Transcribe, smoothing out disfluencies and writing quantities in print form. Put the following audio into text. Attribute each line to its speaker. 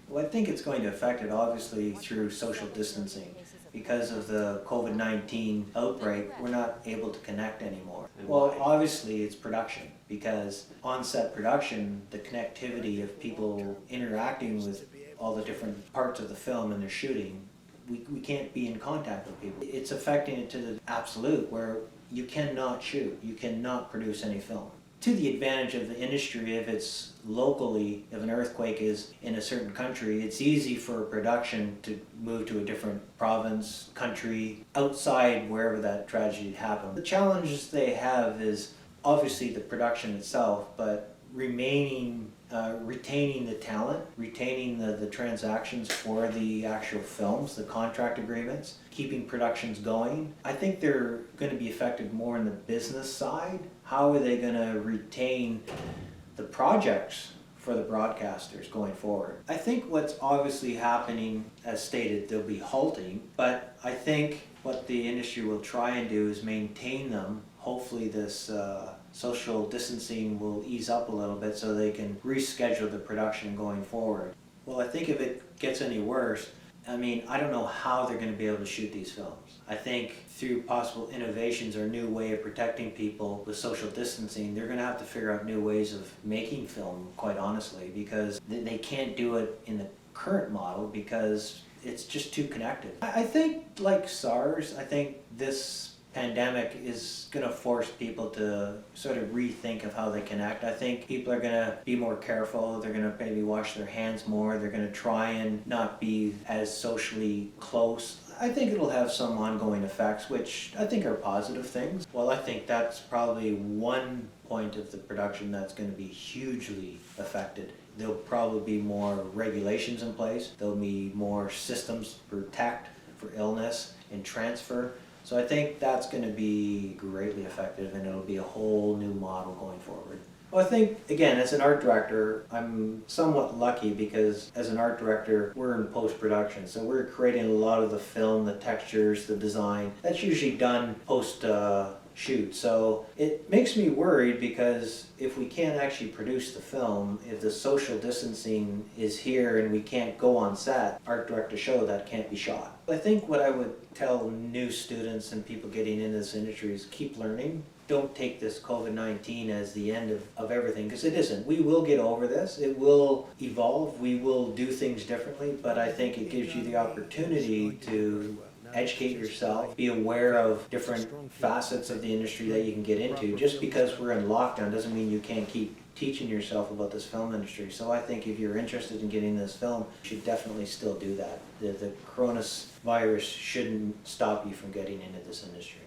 Speaker 1: Well, I think it's going to affect it obviously through social distancing. Because of the COVID-19 outbreak, we're not able to connect anymore. Well, obviously it's production, because on-set production, the connectivity of people interacting with all the different parts of the film and their shooting, we can't be in contact with people. It's affecting it to the absolute where you cannot shoot, you cannot produce any film. To the advantage of the industry, if it's locally, if an earthquake is in a certain country, it's easy for production to move to a different province, country, outside wherever that tragedy happened. The challenges they have is obviously the production itself, but retaining the talent, retaining the transactions for the actual films, the contract agreements, keeping productions going. I think they're going to be affected more on the business side. How are they going to retain the projects for the broadcasters going forward? I think what's obviously happening, as stated, they'll be halting, but I think what the industry will try and do is maintain them. Hopefully this social distancing will ease up a little bit so they can reschedule the production going forward. Well, I think if it gets any worse, I don't know how they're going to be able to shoot these films. I think through possible innovations or a new way of protecting people with social distancing, they're going to have to figure out new ways of making film, quite honestly, because they can't do it in the current model because it's just too connected. I think, like SARS, I think this pandemic is going to force people to sort of rethink of how they connect. I think people are going to be more careful. They're going to maybe wash their hands more. They're going to try and not be as socially close. I think it'll have some ongoing effects, which I think are positive things. Well, I think that's probably one point of the production that's going to be hugely affected. There'll probably be more regulations in place. There'll be more systems to protect for illness and transfer. So I think that's going to be greatly effective, and it'll be a whole new model going forward. Well, I think, again, as an art director, I'm somewhat lucky because as an art director, we're in post-production. So we're creating a lot of the film, the textures, the design. That's usually done post-shoot. So it makes me worried because if we can't actually produce the film, if the social distancing is here and we can't go on set, art director show that can't be shot. I think what I would tell new students and people getting into this industry is keep learning. Don't take this COVID-19 as the end of everything, because it isn't. We will get over this. It will evolve. We will do things differently, but I think it gives you the opportunity to educate yourself, be aware of different facets of the industry that you can get into. Just because we're in lockdown doesn't mean you can't keep teaching yourself about this film industry. So I think if you're interested in getting this film, you should definitely still do that. The coronavirus shouldn't stop you from getting into this industry.